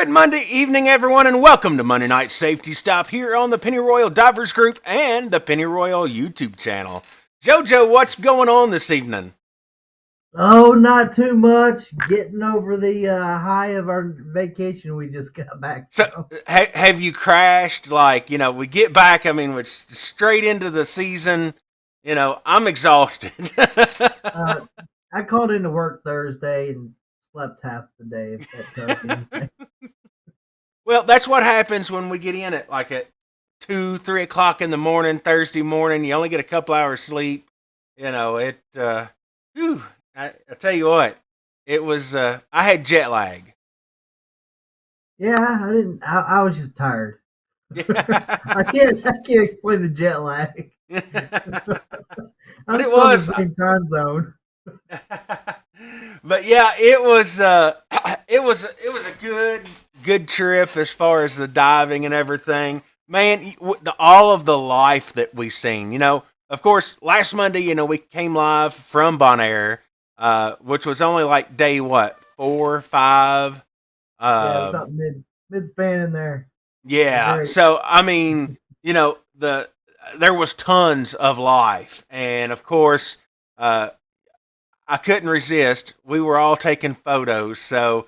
right, Monday evening, everyone, and welcome to Monday Night Safety Stop here on the Pennyroyal Divers Group and the Pennyroyal YouTube channel. JoJo, what's going on this evening? Oh, not too much. Getting over the high of our vacation we just got back So, from. have you crashed? Like, we get back, it's straight into the season. I'm exhausted. Uh, I called into work Thursday and slept half the day, if that tells you anything. Well, that's what happens when we get in at 2, 3 o'clock in the morning, Thursday morning. You only get a couple hours sleep. Whew, I tell you what, it was, I had jet lag. Yeah, I didn't. I was just tired. Yeah. I can't explain the jet lag. But I'm it still in was, the same time zone. but yeah, it was, it was a good trip as far as the diving and everything. Man, all of the life that we seen. Of course, last Monday, we came live from Bonaire, which was only like day what 4, 5. Yeah, it's Um, about mid span in there. It was yeah. great. So there was tons of life, and of course, uh, I couldn't resist. We were all taking photos, so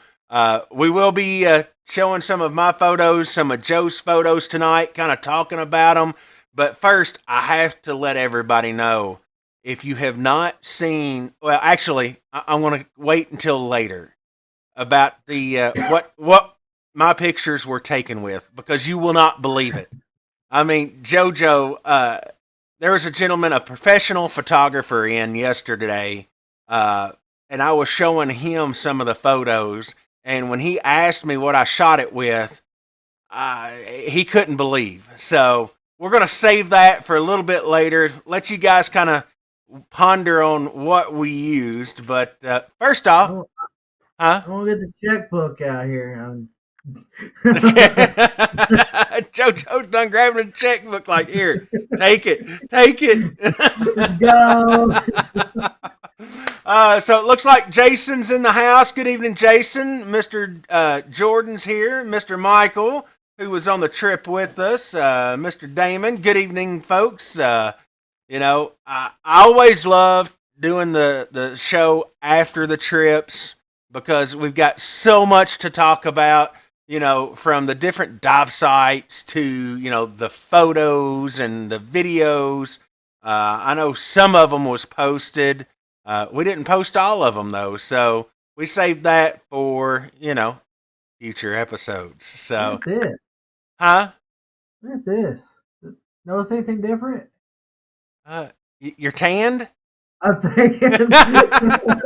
we will be showing some of my photos, some of Joe's photos tonight, kind of talking about them. But first, I have to let everybody know, if you have not seen, well, actually, I'm going to wait until later about the what my pictures were taken with, because you will not believe it. I mean, JoJo, there was a gentleman, a professional photographer, in yesterday, uh, and I was showing him some of the photos. And when he asked me what I shot it with, he couldn't believe. So we're going to save that for a little bit later. Let you guys kind of ponder on what we used. But first off, I'm, huh? I'm gonna get the checkbook out here. JoJo's done grabbing a checkbook, like, here, take it, take it. Let's go. So it looks like Jason's in the house. Good evening, Jason. Mr. Jordan's here. Mr. Michael, who was on the trip with us. Mr. Damon. Good evening, folks. I always love doing the show after the trips, because we've got so much to talk about. From the different dive sites to, the photos and the videos. I know some of them was posted. We didn't post all of them, though, so we saved that for, future episodes. So, Look at this. huh? Look at this. Notice anything different? You're tanned? I'm thinking. Well,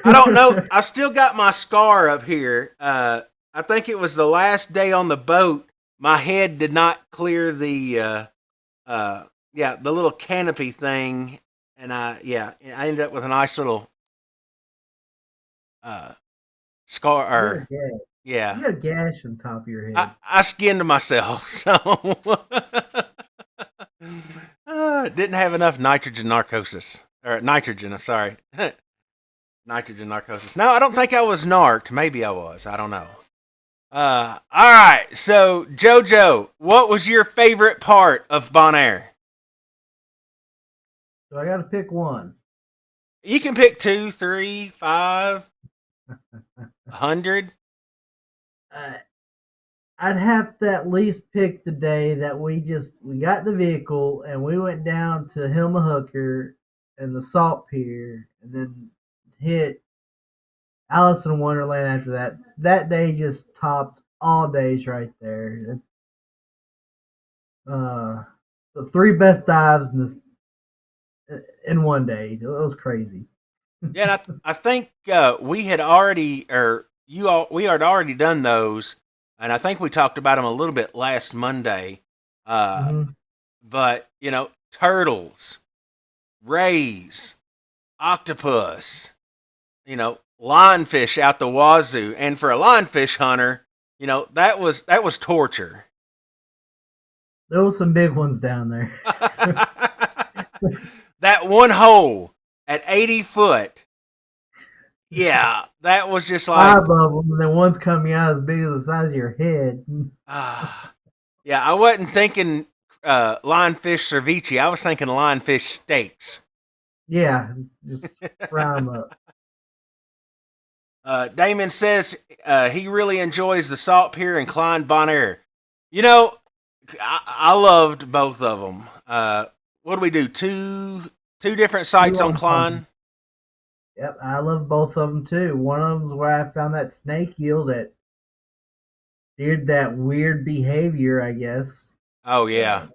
I don't know. I still got my scar up here. I think it was the last day on the boat. My head did not clear the little canopy thing, and I ended up with a nice little scar. You're a Or, gash. yeah, You got a gash on top of your I, head. I skinned myself, so didn't have enough nitrogen narcosis, or nitrogen. Sorry, nitrogen narcosis. No, I don't think I was narked. Maybe I was. I don't know. All right. So, JoJo, what was your favorite part of Bonaire? So I got to pick one. You can pick 2, 3, 5, 100. Uh, I'd have to at least pick the day that we got the vehicle and we went down to Hilma Hooker and the Salt Pier and then hit Alice in Wonderland after that. That day just topped all days right there. The three best dives in one day. It was crazy. Yeah, and I think we had already, or we had already done those, and I think we talked about them a little bit last Monday. Hmm. But turtles, rays, octopus, lionfish out the wazoo, and for a lionfish hunter, that was torture. There was some big ones down there. That one hole at 80 foot, Yeah, that was just Five like, of them, and then one's coming out as big as the size of your head. ah, yeah. I wasn't thinking lionfish ceviche. I was thinking lionfish steaks. Yeah, just fry them up. Damon says he really enjoys the salt pier and Klein Bonaire. You know, I loved both of them. What do we do? Two different Two sites on on Klein. Klein. Yep, I love both of them too. One of them's where I found that snake eel that did that weird behavior, I guess. Oh yeah,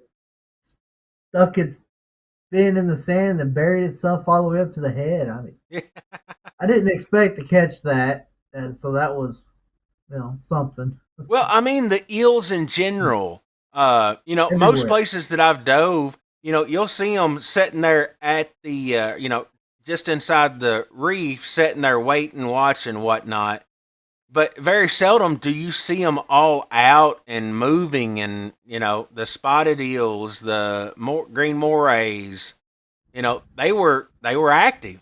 Stuck its fin in the sand and then buried itself all the way up to the head. I mean, I didn't expect to catch that, and so that was, something well, I mean the eels in general. Most everywhere. places that I've dove, you'll see them sitting there at the, just inside the reef, sitting there waiting, watching, whatnot. But very seldom do you see them all out and moving, and the spotted eels, the green morays. They were active.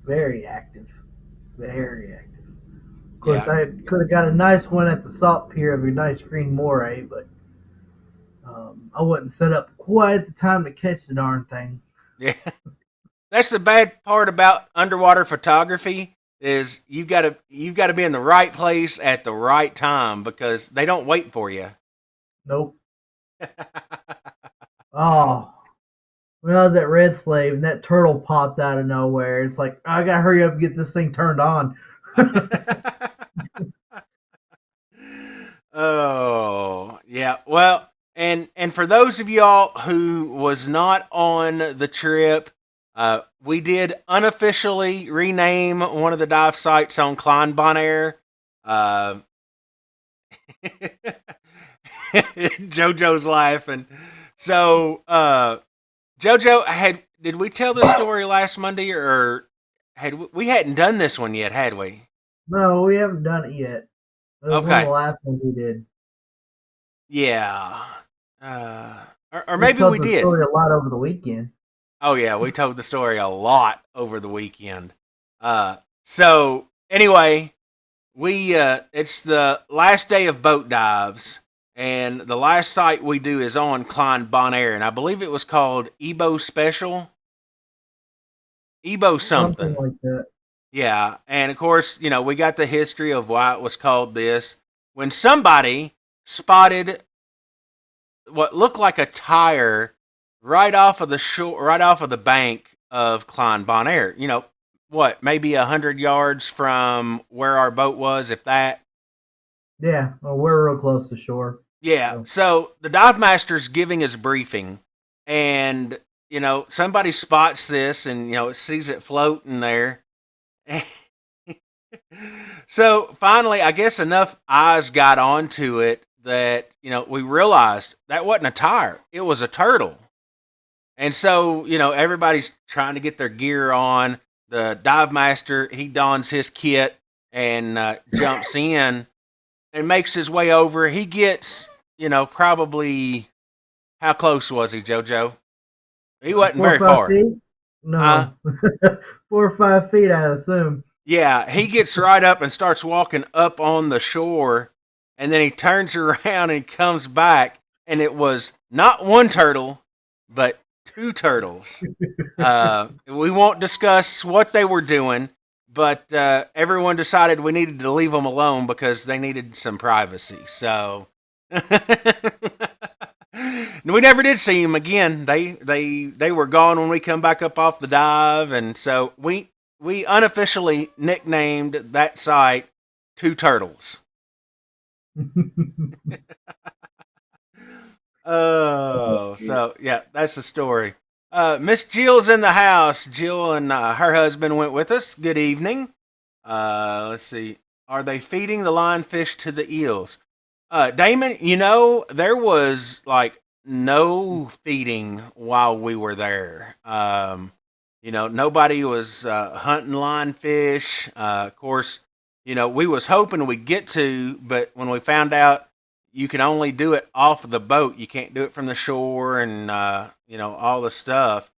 Very active, very active. Of course, Yeah, I could have got a nice one at the salt pier of a nice green moray, but I wasn't set up quite at the time to catch the darn thing. yeah. That's the bad part about underwater photography is you've got to be in the right place at the right time because they don't wait for you. Nope. Oh, when I was at Red Slave and that turtle popped out of nowhere, it's like I gotta hurry up and get this thing turned on. Oh, yeah. Well, and for those of y'all who was not on the trip, we did unofficially rename one of the dive sites on Klein Bonaire. Uh, JoJo's laughing. So, JoJo, did we tell this story last Monday, or we hadn't done this one yet, had we? No, we haven't done it yet. It was one of the Okay, last ones we did. yeah, uh, or We maybe told we the did. story a lot over the weekend. Oh yeah, we told the story a lot over the weekend. So anyway, we it's the last day of boat dives, and the last site we do is on Klein Bonaire, and I believe it was called Ebo Special, Ebo Something something. like that. Yeah, and of course, we got the history of why it was called this. When somebody spotted what looked like a tire right off of the shore, right off of the bank of Klein Bonaire. What, maybe 100 yards from where our boat was, if that. Yeah, well, we're real close to shore. Yeah. So. So the dive master's giving his briefing, and somebody spots this, and it sees it floating there. So finally, I guess enough eyes got onto it that we realized that wasn't a tire; it was a turtle. And so, everybody's trying to get their gear on. The dive master, he dons his kit and jumps in and makes his way over. He gets, probably, how close was he, JoJo? He wasn't Four or very five far. feet? Huh? No. 4 or 5 feet, I assume. Yeah, he gets right up and starts walking up on the shore. And then he turns around and comes back. And it was not one turtle, but two turtles. We won't discuss what they were doing, but everyone decided we needed to leave them alone because they needed some privacy. So we never did see them again. They were gone when we come back up off the dive, and so we unofficially nicknamed that site Two Turtles. Oh, so yeah, that's the story. Miss Jill's in the house. Jill and her husband went with us. Good evening. Let's see. Are they feeding the lionfish to the eels? Damon, there was like no feeding while we were there. Nobody was hunting lionfish. Of course, we was hoping we'd get to, but when we found out you can only do it off of the boat, you can't do it from the shore, and all the stuff.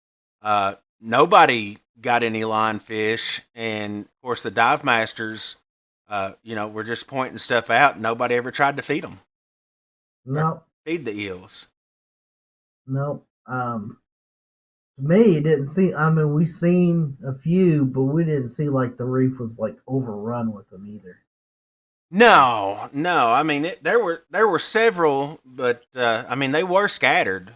Nobody got any lionfish. And of course, the dive masters, were just pointing stuff out. Nobody ever tried to feed them or No, feed the eels. no. To me, it didn't seem. I mean, we seen a few, but we didn't see like the reef was like overrun with them either. No, no. I mean, there were several, but I mean they were scattered.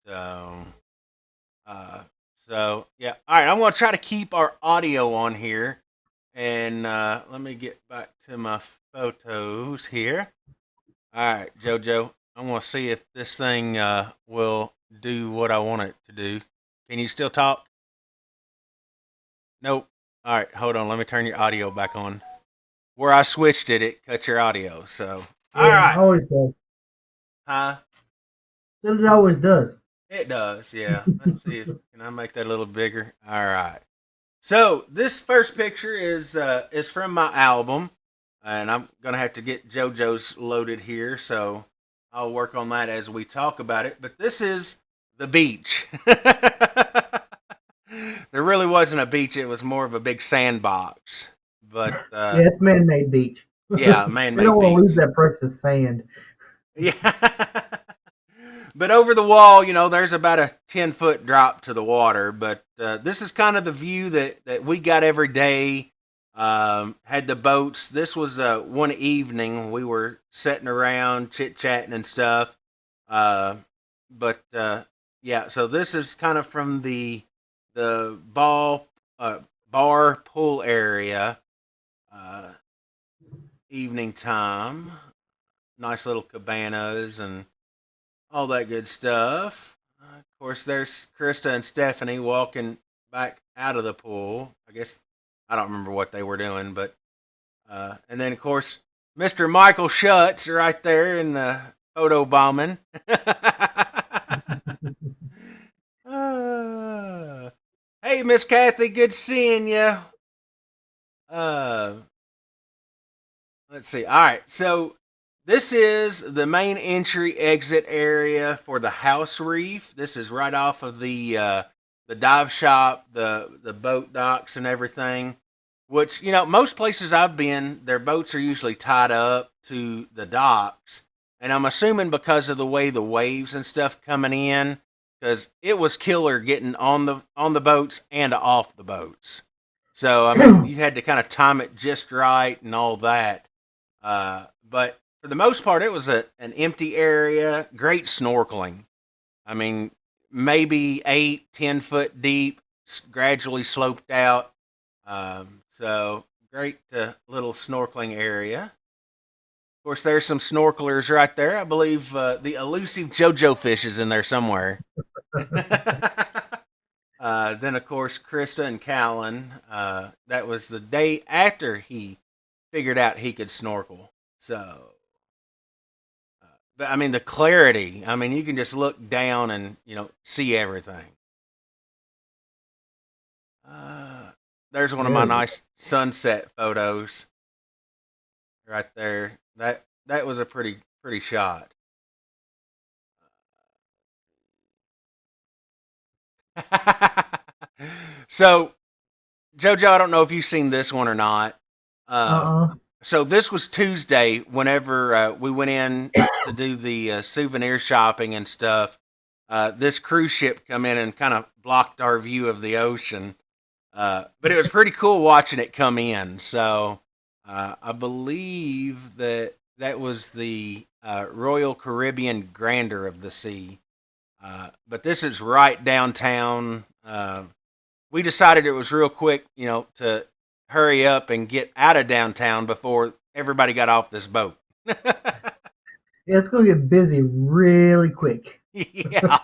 So, uh, yeah. All right, I'm going to try to keep our audio on here, and let me get back to my photos here. All right, JoJo, I'm going to see if this thing will do what I want it to do. Can you still talk? Nope. All right, hold on. Let me turn your audio back on. Where I switched it, it cut your audio. So, all Yeah, right. always does. Huh? Said it always does. It does, yeah. Let's see. Can I make that a little bigger? All right. So this first picture is from my album, and I'm gonna have to get JoJo's loaded here, so I'll work on that as we talk about it. But this is the beach. There really wasn't a beach; it was more of a big sandbox. But Yeah, it's man-made beach. yeah, They don't man-made want to lose beach. that precious sand. Yeah. But over the wall, there's about a 10-foot drop to the water. But this is kind of the view that we got every day. Had the boats. This was one evening we were sitting around chit chatting and stuff. But yeah, so this is kind of from the bar pool area. Uh, Evening time. Nice little cabanas and all that good stuff. Of course, there's Krista and Stephanie walking back out of the pool. I guess I don't remember what they were doing, but and then of course Mr. Michael Schutz right there in the photo bombing. Hey, Miss Kathy, good seeing you. Uh, let's see. All right, so this is the main entry exit area for the house reef. This is right off of the dive shop, the boat docks and everything. Which most places I've been, their boats are usually tied up to the docks, and I'm assuming because of the way the waves and stuff coming in, because it was killer getting on the boats and off the boats. So I mean, you had to kind of time it just right and all that. But for the most part, it was an empty area. Great snorkeling. I mean, maybe 8, 10 foot deep, gradually sloped out. So great little snorkeling area. Of course, there's some snorkelers right there. I believe the elusive JoJo fish is in there somewhere. Then, of course, Krista and Callan. That was the day after he figured out he could snorkel. So, but I mean, the clarity. I mean, you can just look down and see everything. There's one of my Yeah, nice sunset photos right there. That was a pretty shot. So, JoJo, I don't know if you've seen this one or not. Uh, uh-uh. so this was Tuesday. Whenever we went in to do the souvenir shopping and stuff, this cruise ship come in and kind of blocked our view of the ocean. But it was pretty cool watching it come in. So I believe that was the Royal Caribbean Grandeur of the Sea. But this is right downtown. We decided it was real quick, to hurry up and get out of downtown before everybody got off this boat. Yeah, it's gonna get busy really quick. Yeah.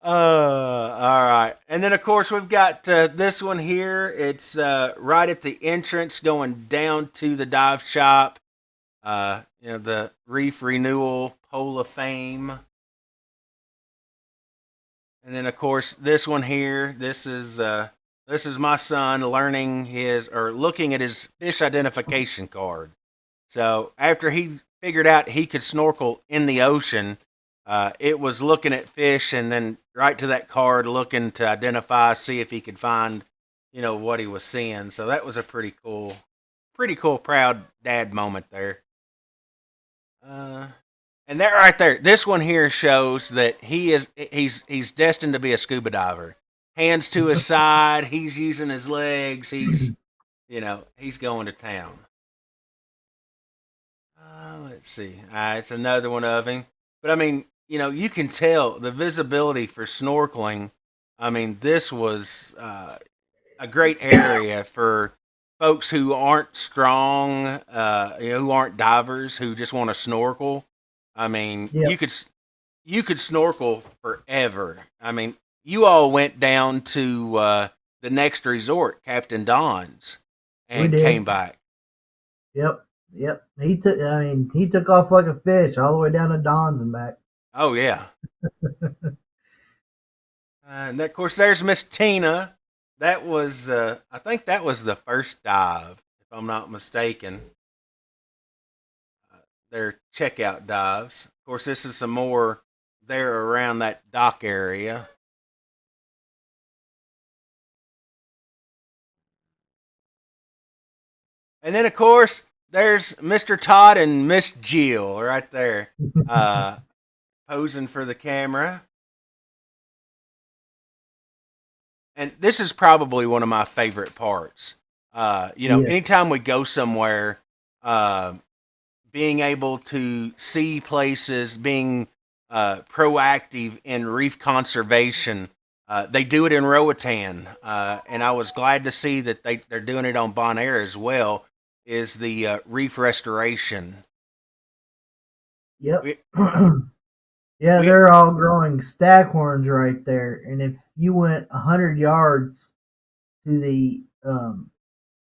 All right. And then, of course, we've got this one here. It's right at the entrance going down to the dive shop. The Reef Renewal Pole of Fame. And then, of course, this one here. This is my son looking at his fish identification card. So after he figured out he could snorkel in the ocean, It was looking at fish and then right to that card, looking to identify, see if he could find, what he was seeing. So that was a pretty cool, proud dad moment there. Uh, and that right there, this one here shows that he's destined to be a scuba diver. Hands to his side, he's using his legs. He's going to town. Let's see. It's another one of him. But I mean, you can tell the visibility for snorkeling. I mean, this was a great area for folks who aren't strong, who aren't divers, who just want to snorkel. I mean, Yep, you could snorkel forever. I mean, you all went down to the next resort, Captain Don's, we and came did. back. Yep, yep. He took. I mean, he took off like a fish all the way down to Don's and back. Oh yeah, and of course there's Miss Tina. That was, I think that was the first dive, if I'm not mistaken. Their checkout dives. Of course, this is some more there around that dock area. And then, of course, there's Mr. Todd and Miss Jill right there, uh, posing for the camera. And this is probably one of my favorite parts. Yeah, Anytime we go somewhere, uh, being able to see places, being proactive in reef conservation. They do it in Roatan, and I was glad to see that they're doing it on Bonaire as well. Is the reef restoration? yep. We, Yeah, we they're all growing staghorns right there. And if you went 100 yards to the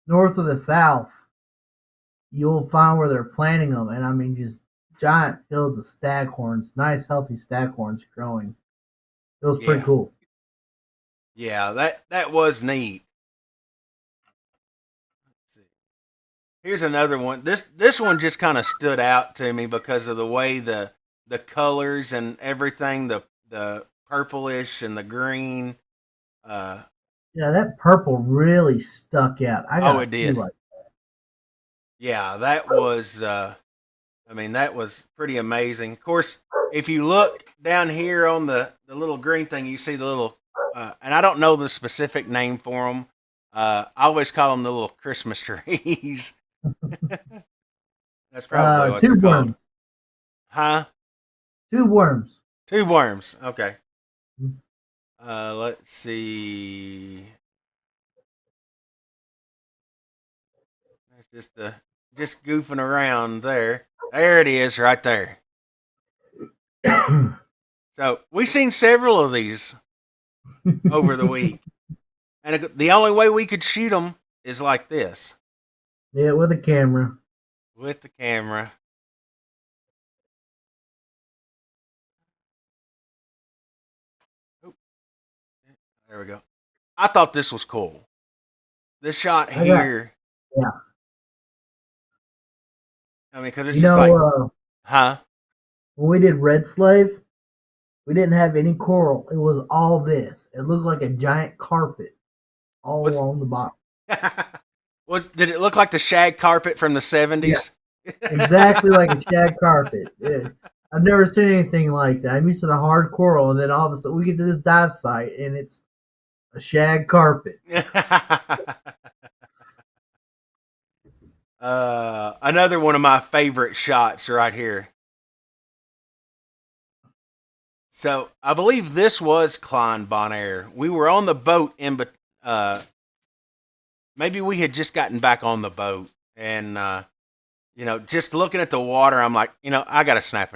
north of the south, you'll find where they're planting them. And I mean, just giant fields of staghorns, nice, healthy staghorns growing. It was pretty yeah, cool. yeah, that was neat. Here's another one. This one just kind of stood out to me because of the way the colors and everything, the purplish and the green. Uh, Yeah, that purple really stuck out. I oh, got it a few did. like. Yeah, that was. I mean, that was pretty amazing. Of course, if you look down here on the little green thing, you see the little, and I don't know the specific name for them. I always call them the little Christmas trees. That's probably what they're Tube called. worms. Huh? Tube worms. Tube worms. Okay. Let's see. That's just goofing around there. There it is, right there. So we've seen several of these over the week, and the only way we could shoot them is like this Yeah, with a camera. with the camera. Oop, there we go. I thought this was cool. This shot I got here. yeah. I mean, because it's You just know, like, huh? when we did Red Slave, we didn't have any coral. It was all this. It looked like a giant carpet all Was along the bottom. did it look like the shag carpet from the Yeah, 70s? exactly like a shag carpet. Yeah. I've never seen anything like that. I'm used to the hard coral, and then all of a sudden we get to this dive site, and it's a shag carpet. Another one of my favorite shots right here. So I believe this was Klein Bonaire. We were on the boat uh, maybe we had just gotten back on the boat, and just looking at the water, I'm like, I gotta snap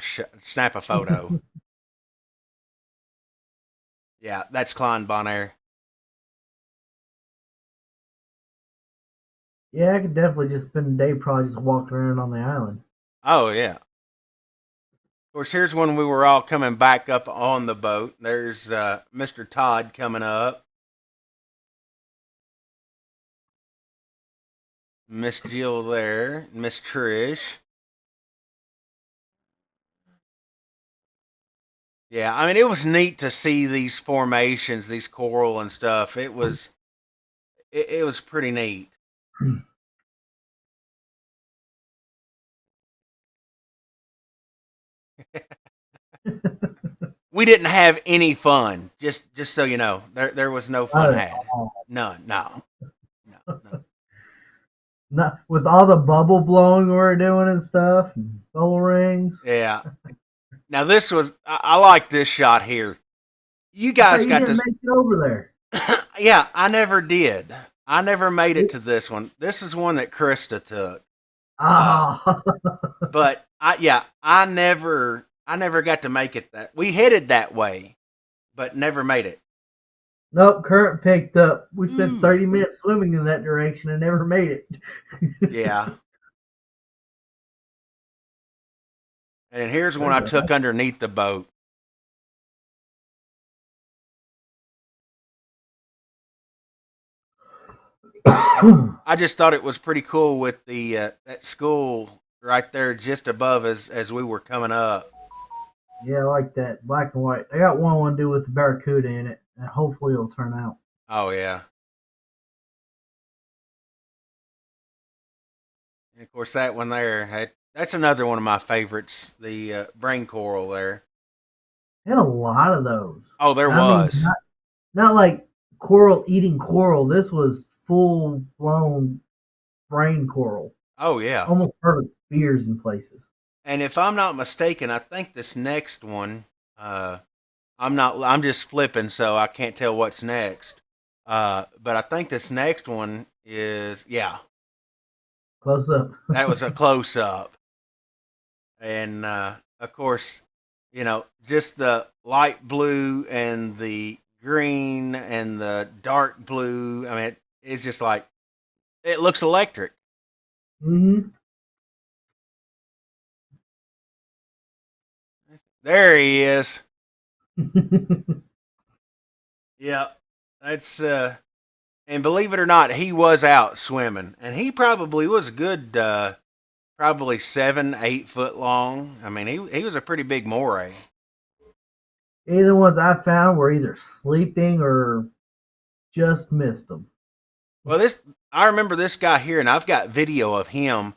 a photo. Yeah, that's Klein Bonaire. Yeah, I could definitely just spend a day probably just walking around on the island. Oh yeah. Of course, here's when we were all coming back up on the boat. There's Mr. Todd coming up. Miss Jill there, Miss Trish. Yeah, I mean, it was neat to see these formations, these coral and stuff. It was pretty neat. We didn't have any fun. Just so you know, there was no fun Not at had. all. None. No. No. No. Not with all the bubble blowing we were doing and stuff, and bubble rings. Yeah. Now this was I like this shot here. You I thought guys you got didn't to. make it over there. Yeah, I never did. I never made it to this one. This is one that Krista took. Uh, Ah, but I never got to make it that. We headed that way, but never made it. nope. Current picked up. We spent Mm. 30 minutes swimming in that direction and never made it. Yeah. And then here's one There's I took underneath the boat. a- I just thought it was pretty cool with the that school right there just above as we were coming up. Yeah, I like that black and white. I got one I want to do with the barracuda in it, and hopefully it'll turn out. Oh yeah. And of course that one there that's another one of my favorites, the brain coral there. I had a lot of those. Oh, there I mean, was. not like coral eating coral. This was full blown brain coral, Oh yeah. almost perfect spears in places. And if I'm not mistaken, I think this next one, uh, I'm not. I'm just flipping, so I can't tell what's next. But I think this next one is, yeah, Close up. that was a close up, and of course, just the light blue and the green and the dark blue. I mean, it's just like it looks electric. Hmm. There he is. Yeah, that's and believe it or not, he was out swimming, and he probably was a good, probably 7, 8 foot long. I mean, he was a pretty big moray. Either ones I found were either sleeping or just missed them. Well, this I remember this guy here, and I've got video of him.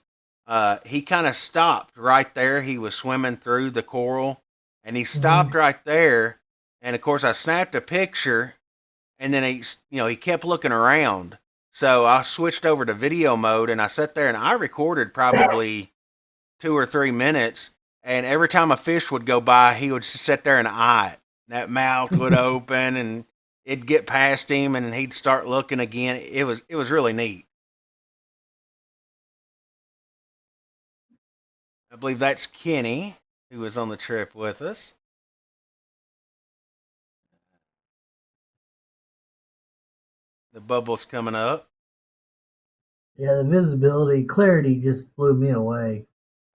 He kind of stopped right there. He was swimming through the coral, and he stopped Hmm. right there. And of course, I snapped a picture, and then he kept looking around. So I switched over to video mode, and I sat there and I recorded probably 2 or 3 minutes. And every time a fish would go by, he would just sit there and eye it. That mouth would open, and it'd get past him, and he'd start looking again. It was really neat. I believe that's Kenny, who was on the trip with us. The bubble's coming up. Yeah, the visibility, clarity just blew me away.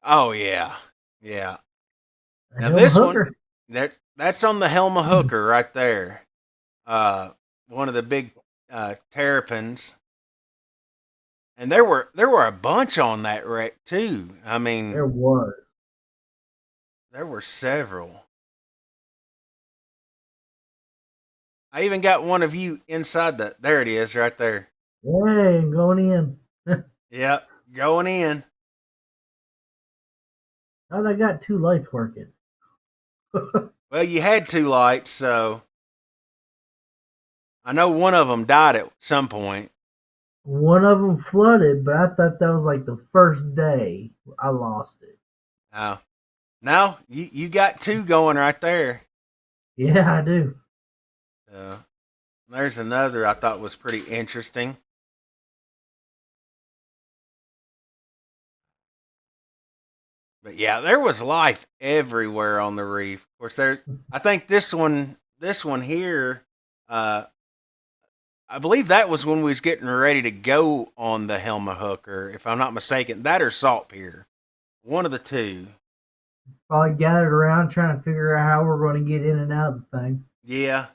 Oh yeah, yeah. A Now Hilma this one, hooker. that's on the Helma hooker right there. Uh, one of the big terrapins, and there were a bunch on that wreck too. I There mean, was. there were several. I even got one of you inside the. There it is, right there. Hey, going in. Yep, going in. How'd I got two lights working? Well, you had two lights, so I know one of them died at some point. One of them flooded, but I thought that was like the first day I lost it. Oh, now you got two going right there. Yeah, I do. So there's another I thought was pretty interesting. But yeah, there was life everywhere on the reef. Of course, there. I think this one here, uh, I believe that was when we was getting ready to go on the Helma hooker, if I'm not mistaken. That or Salt Pier, one of the two. Probably gathered around trying to figure out how we're going to get in and out of the thing. Yeah,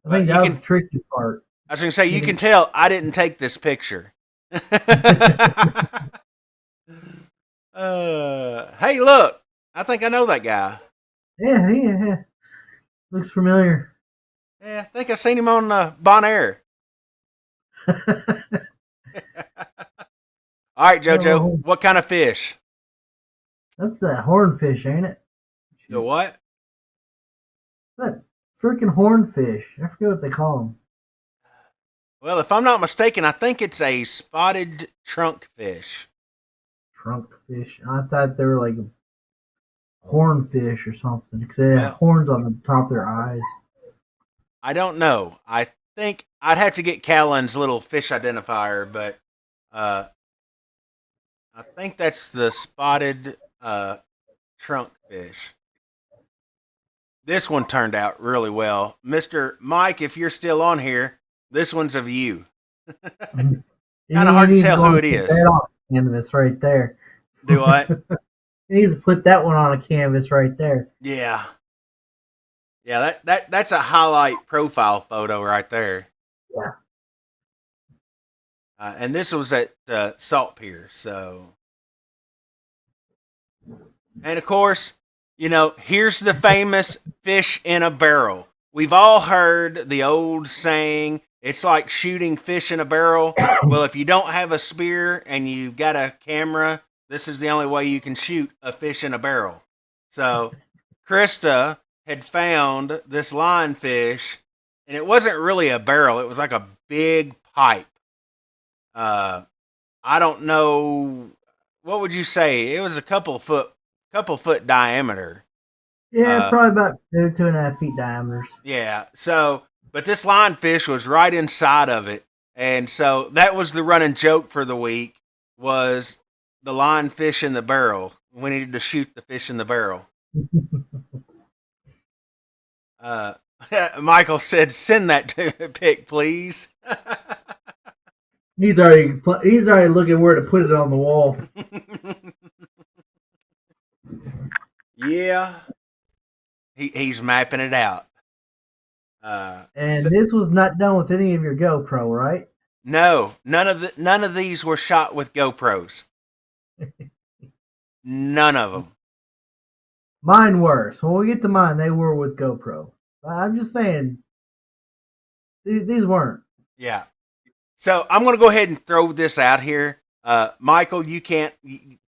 I but think you that was can. the tricky part. I was gonna say you can Getting. tell I didn't take this picture. Hey, look! I think I know that guy. Yeah, yeah, yeah. Looks familiar. Yeah, I think I seen him on Bon Air. All right, Yeah, JoJo, well, what kind of fish? that's that hornfish, ain't it? The Shoot. what? That freaking hornfish. I forget what they call them. Well, if I'm not mistaken, I think it's a spotted trunk fish. Trunk fish. I thought they were like hornfish or something because they have Well, horns on the top of their eyes. I don't know. I think I'd have to get Callan's little fish identifier, but uh, I think that's the spotted trunk fish. This one turned out really well. Mr. Mike, if you're still on here, this one's of you. Kind of He hard to needs to tell go who and it put is. that on canvas right there. Do what? He needs to put that one on a canvas right there. Yeah. Yeah, that's a highlight profile photo right there. Yeah. And this was at Salt Pier, so. And of course, here's the famous fish in a barrel. We've all heard the old saying, it's like shooting fish in a barrel. Well, if you don't have a spear and you've got a camera, this is the only way you can shoot a fish in a barrel. So, Krista had found this lionfish, and it wasn't really a barrel, it was like a big pipe. I don't know, what would you say? It was a couple foot diameter. Yeah, Uh, probably about 2.5 feet diameters. yeah. So, but this lionfish was right inside of it, and so that was the running joke for the week was the lionfish in the barrel. We needed to shoot the fish in the barrel. Uh, Michael said, "Send that pic, please." He's already looking where to put it on the wall. Yeah, he's mapping it out. And So, this was not done with any of your GoPro, right? no, none of these were shot with GoPros. None of them. Mine were. So when we get to mine, they were with GoPro. I'm just saying, these weren't. Yeah. So I'm going to go ahead and throw this out here. Michael,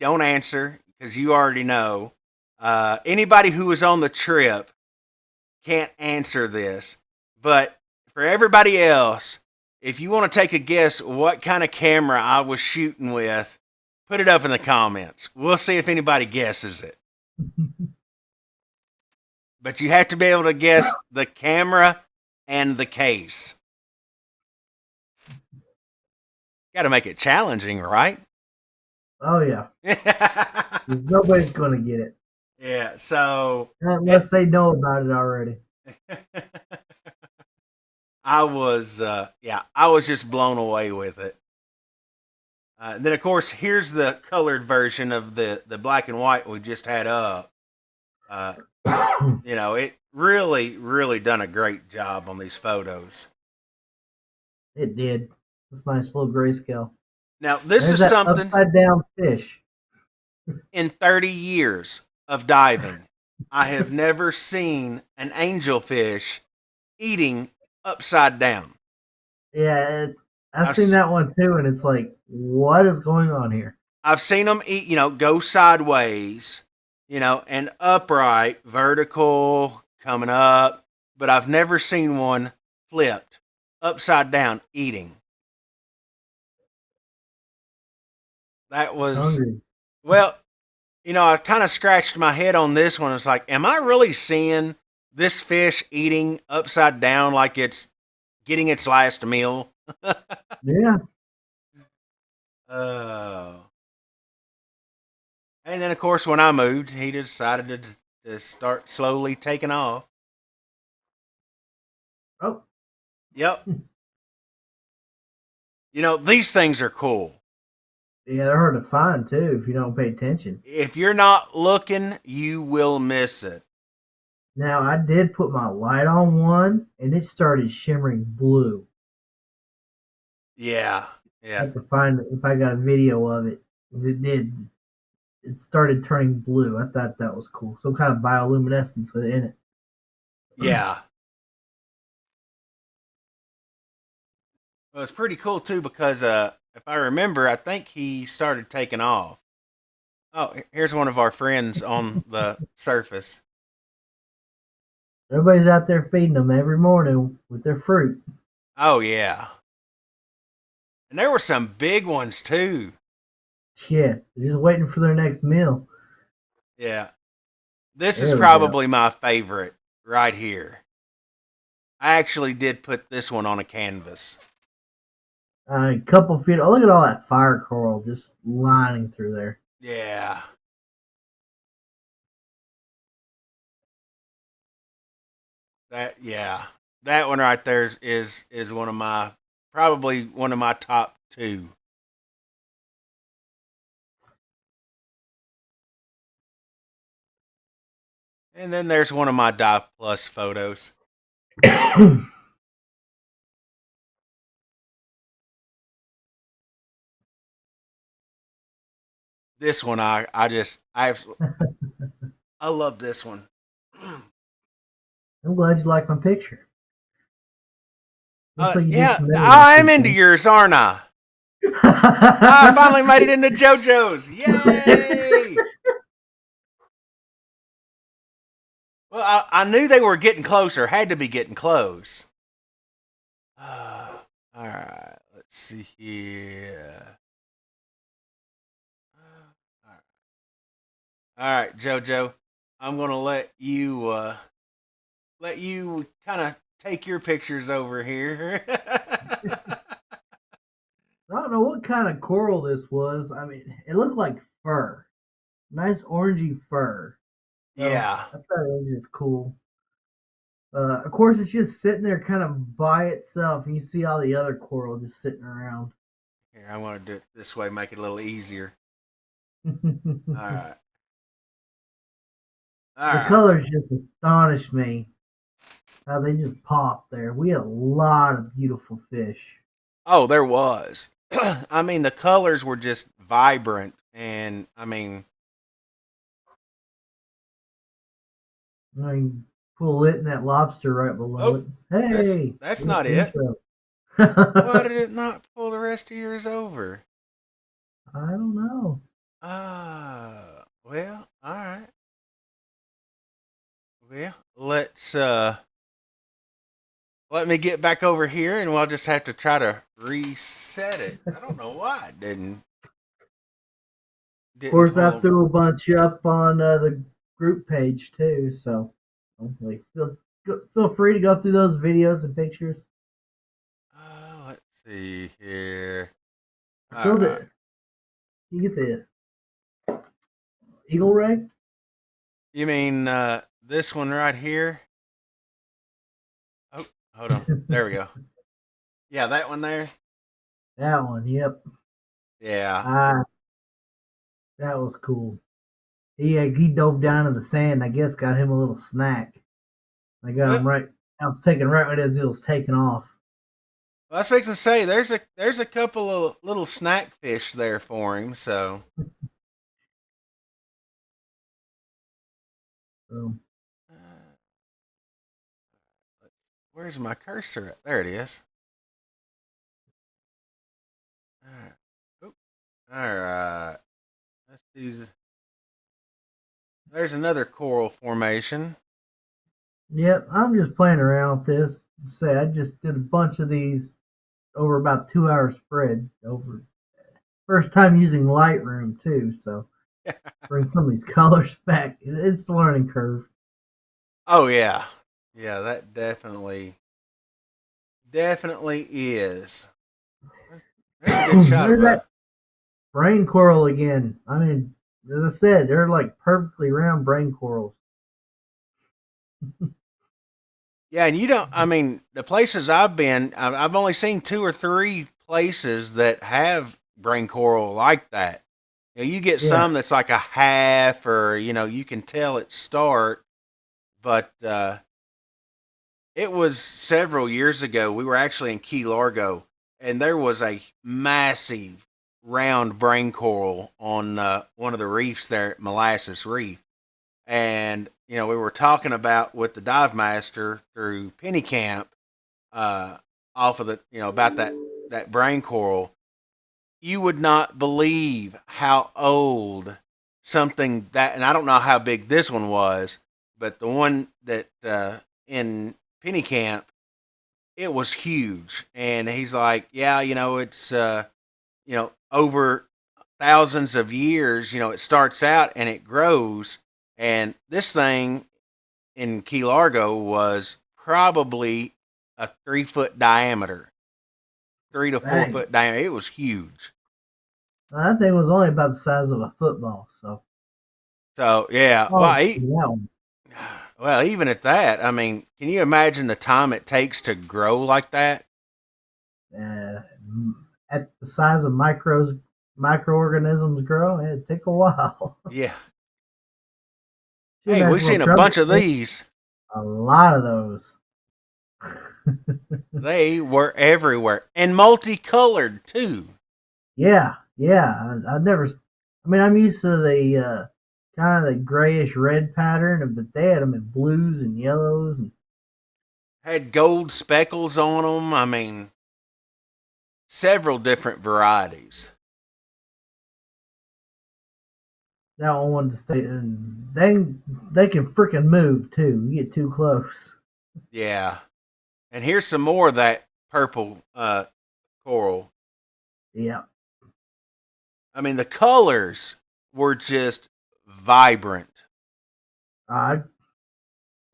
don't answer because you already know. Anybody who was on the trip can't answer this. But for everybody else, if you want to take a guess what kind of camera I was shooting with, put it up in the comments. We'll see if anybody guesses it. But you have to be able to guess the camera and the case. Got to make it challenging, right? Oh yeah, nobody's gonna get it Yeah, so unless they know about it already. I was just blown away with it. Then of course, here's the colored version of the black and white we just had up. Uh, it really, really done a great job on these photos. It did. It's nice little grayscale. Now, this There's is that something upside down fish. in 30 years of diving, I have never seen an angelfish eating upside down. Yeah, I've I've seen that one too, and it's like, what is going on here? I've seen them eat, go sideways, and upright, vertical, coming up, but I've never seen one flipped upside down eating. That was, Hungry. well, I kind of scratched my head on this one. It's like, am I really seeing this fish eating upside down like it's getting its last meal? Yeah. Oh. And then, of course, when I moved, he decided to start slowly taking off. Oh. Yep. These things are cool. Yeah, they're hard to find too if you don't pay attention. If you're not looking, you will miss it. Now, I did put my light on one, and it started shimmering blue. Yeah. I Yeah. have to find it if I got a video of it. It did. It started turning blue. I thought that was cool. Some kind of bioluminescence within it. Yeah. Well, it's pretty cool too because if I remember, I think he started taking off. Oh, here's one of our friends on the surface. Everybody's out there feeding them every morning with their fruit. Oh yeah, and there were some big ones too. Yeah, they're just waiting for their next meal. Yeah, this is There we go. probably my favorite right here. I actually did put this one on a canvas. A couple feet. Oh, look at all that fire coral just lining through there. Yeah, yeah, that one right there is one of my probably one of my top two. And then there's one of my Dive Plus photos. This one I love this one. I'm glad you like my picture. Looks like you did Yeah, some I'm interesting into things. yours, aren't I? I finally made it into JoJo's. Yay! Well, I knew they were getting closer. Had to be getting close. All right, let's see here. All right, JoJo, I'm gonna let you kind of take your pictures over here. I don't know what kind of coral this was. I mean, it looked like fur, nice orangey fur. So Yeah. I thought it was just cool. Of course, it's just sitting there kind of by itself, and you see all the other coral just sitting around. Here, I want to do it this way, make it a little easier. All The right. All right. colors just astonish me. How they just pop there. We had a lot of beautiful fish. Oh, there was. I mean, the colors were just vibrant, and I mean, I mean, pull it and that lobster right below oh, it. Hey, that's good not it. intro. Why did I it not pull the rest of yours over? don't know. Well, all right. Well, let me get back over here, and we'll just have to try to reset it. I don't know why it Of didn't course, I pull. threw a bunch up on the group page too, so like, feel free to go through those videos and pictures. Let's see here. I All filled right. it. You get the eagle ray? You mean this one right here? Oh, hold on. There we go. Yeah, that one there. That one, yep. Yeah. Ah, that was cool. He dove down in the sand. I guess got him a little snack. I got Well, him right. I was taking right as he was taking off. I was fixing to say there's a couple of little snack fish there for him. So So, uh, where's my cursor at? There it is. All right. Oop. All right. Let's do. There's another coral formation. yep, I'm just playing around with this. Say, I just did a bunch of these over about 2 hour spread. Over first time using Lightroom too, so bring some of these colors back. It's a learning curve. Oh yeah, yeah. That definitely is. There's a good shot There's of that a. brain coral again. I mean, as I said, they're like perfectly round brain corals. Yeah, and you don't. I mean, the places I've been, I've only seen two or three places that have brain coral like that. You get Yeah, some that's like a half, or you can tell it start. But it was several years ago. We were actually in Key Largo, and there was a massive round brain coral on one of the reefs there at Molasses Reef. And we were talking about with the dive master through penny camp, uh, off of the about that brain coral. You would not believe how old something that, and I don't know how big this one was, but the one that in penny camp, it was huge. And he's like, yeah, it's over thousands of years. It starts out and it grows, and this thing in Key Largo was probably a 3 foot diameter, 3 to 4 foot Dang. diameter. It was huge. That thing was only about the size of a football, so So yeah, oh, that one. well, even at that, I mean, can you imagine the time it takes to grow like that? Uh, at the size of microorganisms grow, it'd take a while. Yeah. You Hey, we've imagine what seen a trouble bunch of these. a lot of those. They were everywhere and multicolored too. Yeah, yeah. I never. I mean, I'm used to the kind of the grayish red pattern, but they had them in blues and yellows, and Had gold speckles on them. I mean, several different varieties. that one wanted to stay. And they can freaking move too. You get too close. Yeah. And here's some more of that purple coral. Yeah. I mean, the colors were just vibrant. I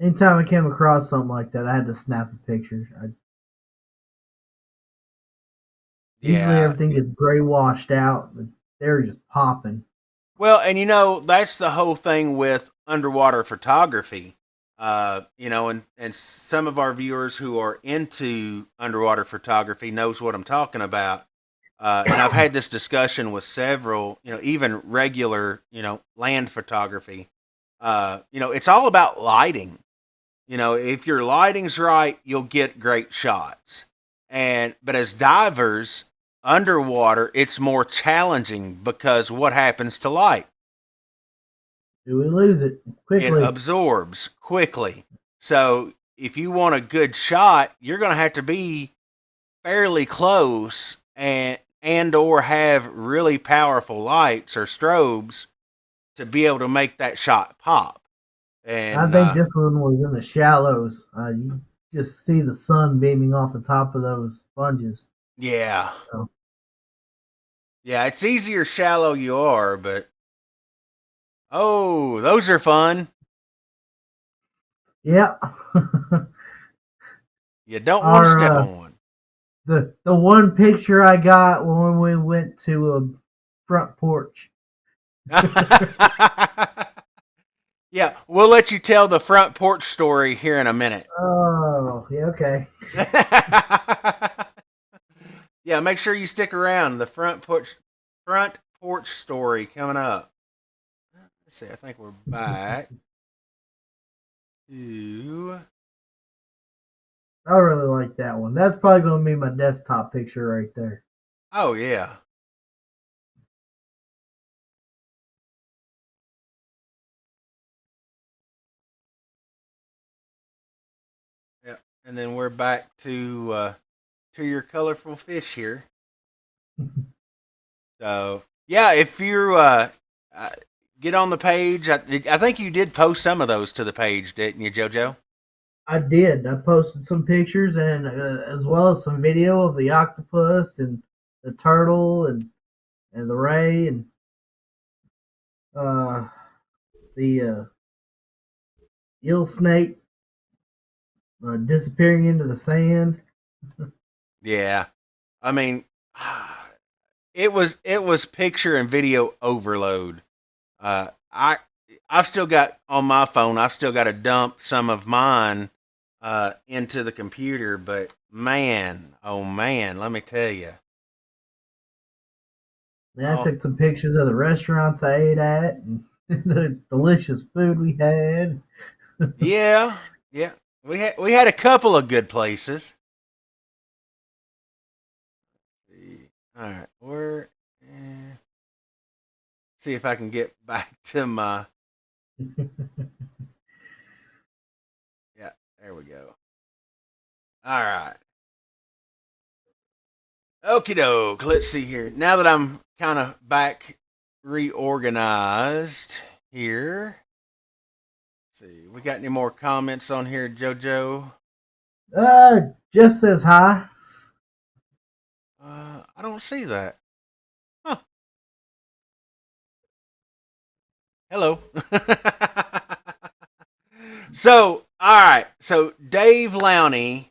Anytime I came across something like that, I had to snap a picture. Usually Yeah. everything gets gray washed out, but they're just popping. Well, and that's the whole thing with underwater photography. And some of our viewers who are into underwater photography knows what I'm talking about. And I've had this discussion with several, even regular, land photography. It's all about lighting. If your lighting's right, you'll get great shots. But as divers, underwater, it's more challenging because what happens to light? Do we lose it It quickly? absorbs quickly. So if you want a good shot, you're going to have to be fairly close and or have really powerful lights or strobes to be able to make that shot pop. I And think this one was in the shallows. You just see the sun beaming off the top of those sponges. yeah, So, yeah, it's easier shallow you are, but oh, those are fun. yeah. You don't want to Our step on one. the one picture I got when we went to a front porch. Yeah, we'll let you tell the front porch story here in a minute. Oh, yeah, okay. Yeah, make sure you stick around. The front porch story coming up. Let's see. I think we're back to. I really like that one. That's probably going to be my desktop picture right there. Oh yeah, yeah. And then we're back to your colorful fish here. So yeah, if you uh, get on the page, I think you did post some of those to the page, didn't you, JoJo? I did. I posted some pictures and as well as some video of the octopus and the turtle and the ray and uh, the eel snake disappearing into the sand. Yeah, I mean, it was picture and video overload. I I've still got on my phone. I've still got to dump some of mine into the computer, but man, oh man, let me tell you. Then I Oh took some pictures of the restaurants I ate at and the delicious food we had. yeah, yeah. We had a couple of good places. All right, where? See if I can get back to my Yeah, there we go. All right. Okie doke. Let's see here. Now that I'm kind of back reorganized here, let's see. We got any more comments on here, JoJo? Jeff says hi. I don't see that. Huh. Hello. So, all right. So, Dave Lowney,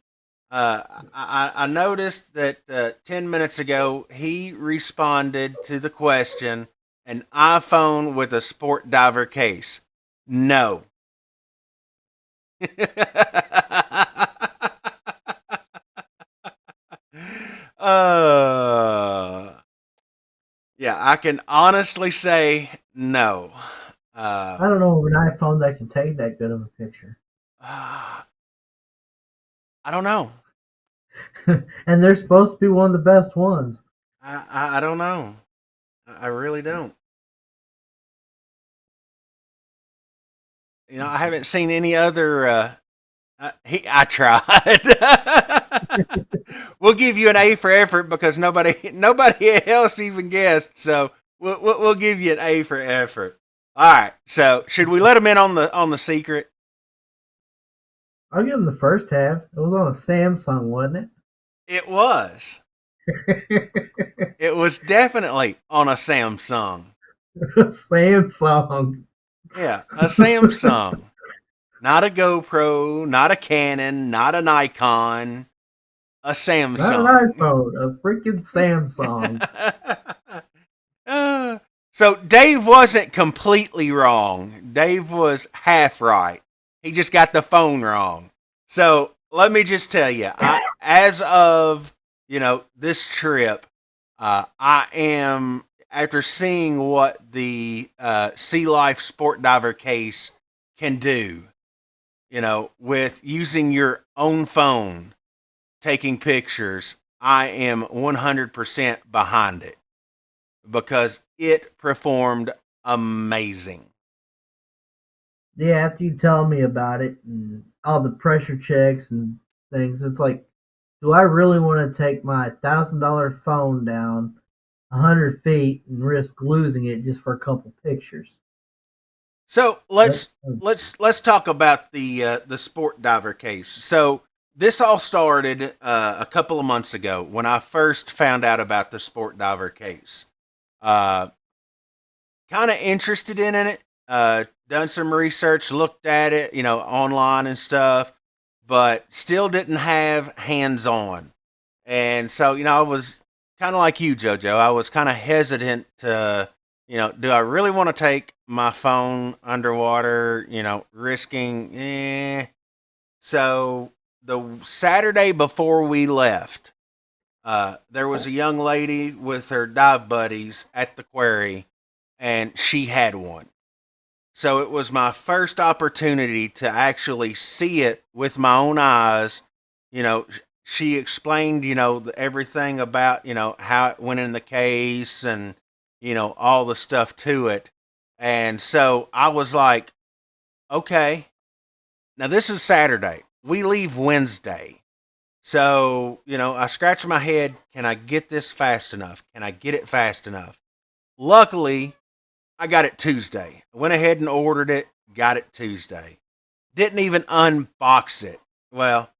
I noticed that 10 minutes ago he responded to the question an iPhone with a sport diver case. No. uh, yeah, I can honestly say no. I don't know of an iPhone that can take that good of a picture. I don't know. And they're supposed to be one of the best ones. I don't know. I really don't. You know, I haven't seen any other. I tried. We'll give you an A for effort because nobody else even guessed. So we'll give you an A for effort. All right. So should we let him in on the secret? I'll give them the first half. It was on a Samsung, wasn't It was. it? It was definitely on a Samsung. Samsung. Yeah, a Samsung. Not a GoPro, not a Canon, not a Nikon, a Not an Samsung. iPhone, a freaking Samsung. So Dave wasn't completely wrong. Dave was half right. He just got the phone wrong. So let me just tell you, as of this trip, I am after seeing what the Sea Life Sport Diver case can do. With using your own phone, taking pictures, I am 100% behind it because it performed amazing. Yeah, after you tell me about it and all the pressure checks and things, it's like, do I really want to take my $1,000 phone down 100 feet and risk losing it just for a couple pictures? So That, let's talk about the sport diver case. So this all started a couple of months ago when I first found out about the sport diver case. Uh, kind of interested in it. Done some research, looked at it, online and stuff, but still didn't have hands on. And so, I was kind of like you, JoJo. I was kind of hesitant to, do I really want to take my phone underwater, risking, So the Saturday before we left, there was a young lady with her dive buddies at the quarry, and she had one. So it was my first opportunity to actually see it with my own eyes. She explained, everything about, how it went in the case and, all the stuff to it. And so I was like, okay, now this is Saturday. We leave Wednesday. So, I scratch my head. Can I get this fast enough? Can I get it fast enough? Luckily, I got it Tuesday. I went ahead and ordered it, got it Tuesday. Didn't even unbox it. Well,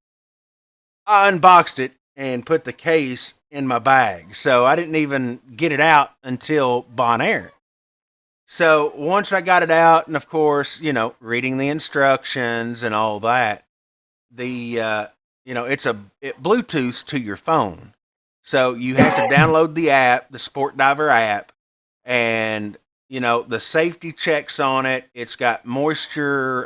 I unboxed it and put the case in my bag. So I didn't even get it out until Bonaire. So once I got it out, and of course, reading the instructions and all that, the it Bluetooths to your phone. So you have to download the app, the Sport Diver app, and the safety checks on it. It's got moisture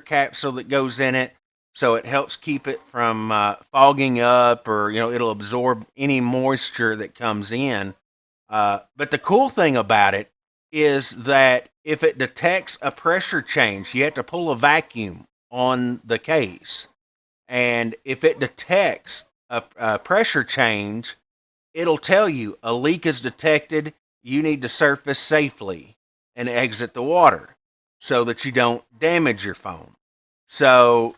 capsule that goes in it, so it helps keep it from fogging up, or it'll absorb any moisture that comes in. But the cool thing about it is that if it detects a pressure change, you have to pull a vacuum on the case, and if it detects a pressure change, it'll tell you a leak is detected. You need to surface safely and exit the water. so that you don't damage your phone. So,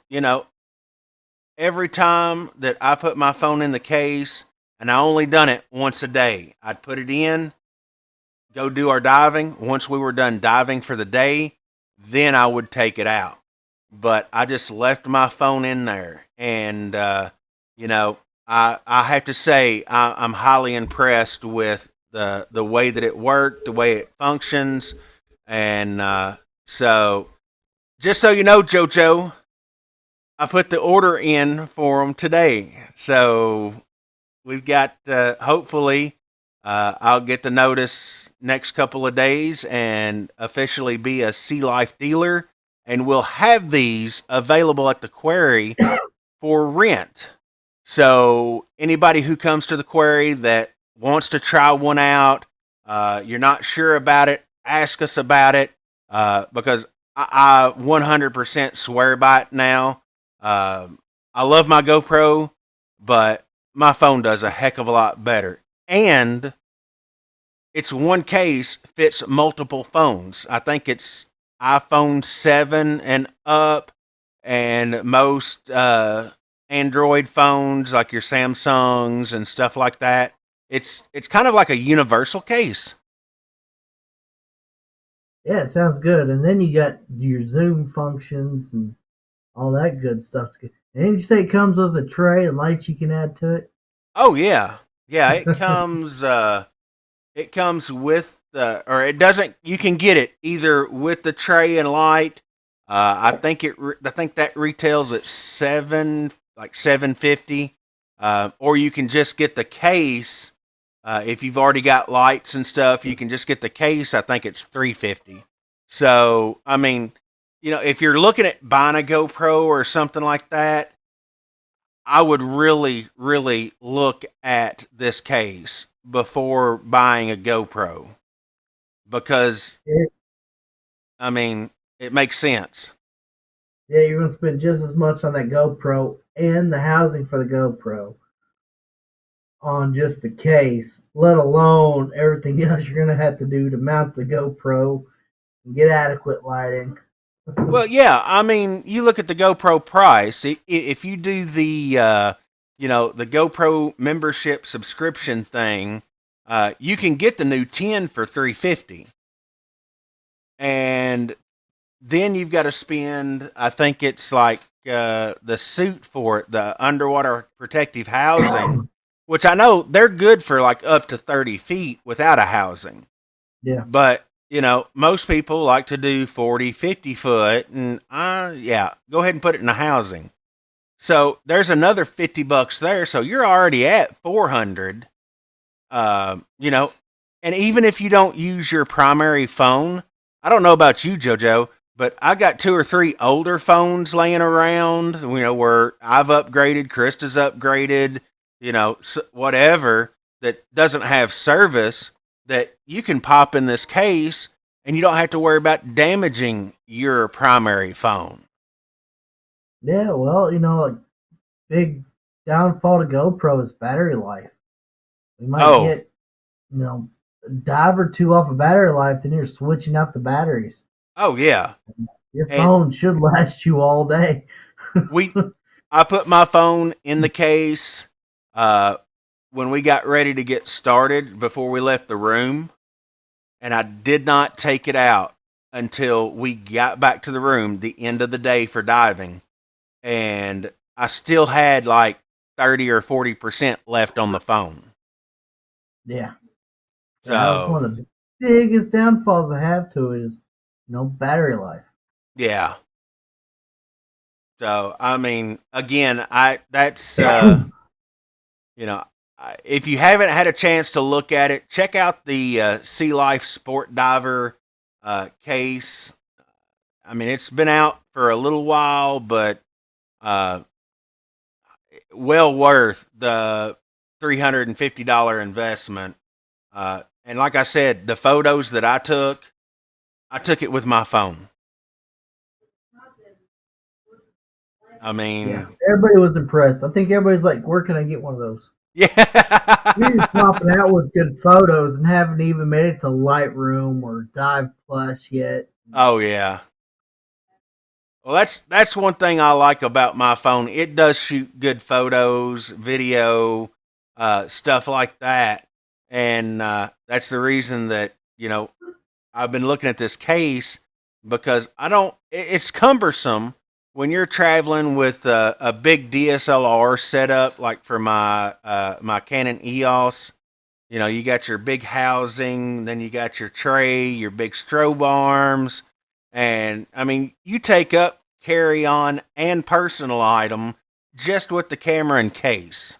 every time that I put my phone in the case, and I only done it once a day, I'd put it in, go do our diving. Once we were done diving for the day, then I would take it out. But I just left my phone in there, and you know, I have to say I'm highly impressed with the way that it worked, the way it functions, and so just so you know, JoJo, I put the order in for them today. So we've got hopefully I'll get the notice next couple of days and officially be a Sea Life dealer, and we'll have these available at the quarry for rent. So anybody who comes to the quarry that wants to try one out, you're not sure about it, ask us about it because I 100% swear by it now. I love my GoPro, but my phone does a heck of a lot better. And it's one case, fits multiple phones. I think it's iPhone 7 and up, and most Android phones like your Samsungs and stuff like that. It's kind of like a universal case. Yeah, it sounds good. And then you got your Zoom functions and all that good stuff. And didn't you say it comes with a tray and lights you can add to it? Oh yeah, yeah. It comes. It comes with or it doesn't. You can get it either with the tray and light. I think I think that retails at like $7.50, or you can just get the case. If you've already got lights and stuff, you can just get the case. I think it's $3.50. So I mean, if you're looking at buying a GoPro or something like that, I would really, really look at this case before buying a GoPro because, Yeah, I mean, it makes sense. yeah, you're gonna spend just as much on that GoPro and the housing for the GoPro on just the case, let alone everything else you're gonna have to do to mount the GoPro and get adequate lighting. Well, yeah, I mean, you look at the GoPro price. If you do the GoPro membership subscription thing, you can get the new 10 for $3.50, and then you've got to spend. I think it's like the suit for it, the underwater protective housing, which I know they're good for like up to 30 feet without a housing. Yeah. But, most people like to do 40, 50 foot, and yeah, go ahead and put it in the housing. So there's another $50 there, so you're already at 400. You know, and even if you don't use your primary phone, I don't know about you, JoJo, but I got two or three older phones laying around, where I've upgraded, Krista's upgraded, whatever, that doesn't have service, that you can pop in this case and you don't have to worry about damaging your primary phone. Yeah, well, like big downfall to GoPro is battery life. We might Oh, get, a dive or two off of battery life, then you're switching out the batteries. oh yeah. Your And phone should last you all day. we I put my phone in the case when we got ready to get started before we left the room, and I did not take it out until we got back to the room the end of the day for diving, and I still had like 30 or 40% left on the phone. Yeah. And that was So, one of the biggest downfalls I have to it is, battery life. yeah. So, I mean, again, I that's you know, if you haven't had a chance to look at it, check out the Sea Life Sport Diver case. I mean, it's been out for a little while, but uh, well worth the $350 investment. And like I said, the photos that I took it with my phone. I Yeah. mean, Everybody was impressed. I think everybody's like, where can I get one of those? You're just yeah. popping out with good photos and haven't even made it to Lightroom or Dive Plus yet. Oh, yeah. Well, that's one thing I like about my phone. It does shoot good photos, video, stuff like that, and that's the reason that I've been looking at this case because I don't. It's cumbersome when you're traveling with a big DSLR setup, like for my Canon EOS. You got your big housing, then you got your tray, your big strobe arms, and I mean, you take up carry on and personal item just with the camera and case.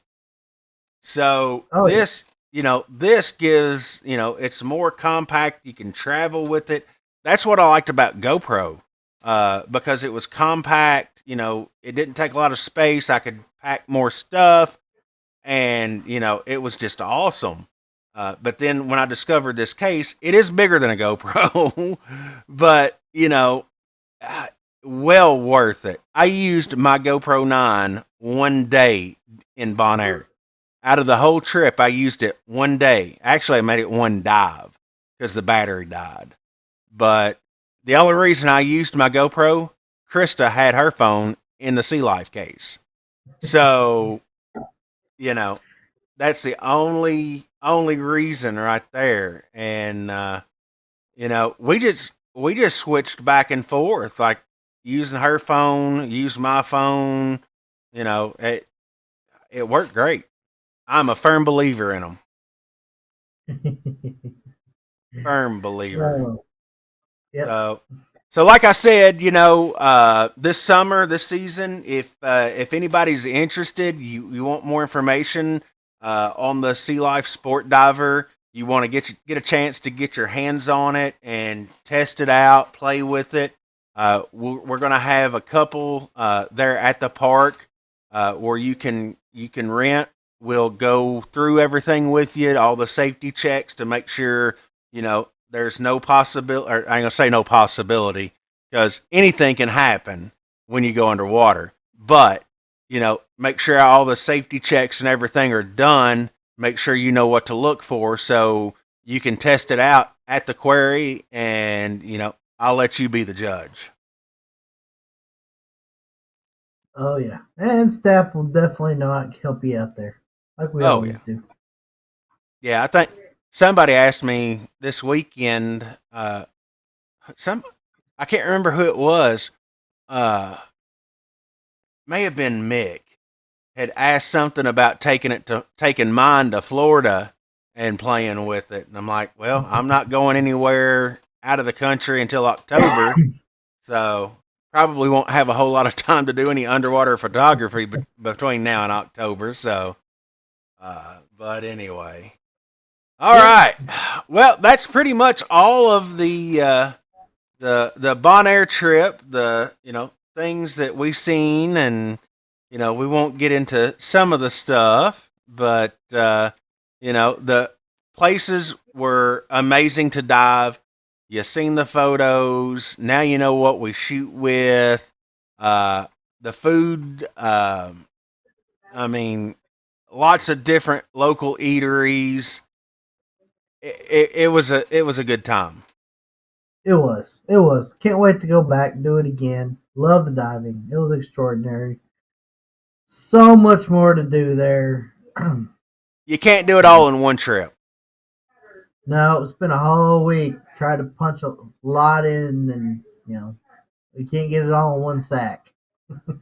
So Oh yeah. this gives, it's more compact. You can travel with it. That's what I liked about GoPro, because it was compact. It didn't take a lot of space. I could pack more stuff, and it was just awesome. But then when I discovered this case, it is bigger than a GoPro, but uh, well worth it. I used my GoPro 9 one day in Bonaire. Out of the whole trip, I used it one day. Actually, I made it one dive because the battery died. But the only reason I used my GoPro, Krista had her phone in the Sea Life case. So, you know, that's the only reason right there. And we just switched back and forth, like using her phone, use my phone. It worked great. I'm a firm believer in them. Firm believer. Oh, yep. So, so like I said, this summer, this season, if anybody's interested, you want more information on the Sea Life Sport Diver, you want to get a chance to get your hands on it and test it out, play with it. We're going to have a couple there at the park where you can rent. We'll go through everything with you, all the safety checks to make sure there's no possibility. Or I ain't gonna say no possibility because anything can happen when you go underwater. But make sure all the safety checks and everything are done. Make sure you know what to look for so you can test it out at the quarry, and I'll let you be the judge. Oh yeah. And staff will definitely not help you out there, like we Oh yeah, always do. yeah. I think somebody asked me this weekend. Some I can't remember who it was. Uh, may have been Mick had asked something about taking mine to Florida and playing with it, and I'm like, well, I'm not going anywhere out of the country until October, so probably won't have a whole lot of time to do any underwater photography between now and October. So, but anyway, all Yep. right. Well, that's pretty much all of the Bonaire trip. The things that we seen, and we won't get into some of the stuff, but the places were amazing to dive. You seen the photos. Now you know what we shoot with. The food. I mean, lots of different local eateries. It was a good time. It was. It was. Can't wait to go back, do it again. Love the diving. It was extraordinary. So much more to do there. You can't do it all in one trip. No, it's been a whole week. Tried to punch a lot in, and we can't get it all in one sack.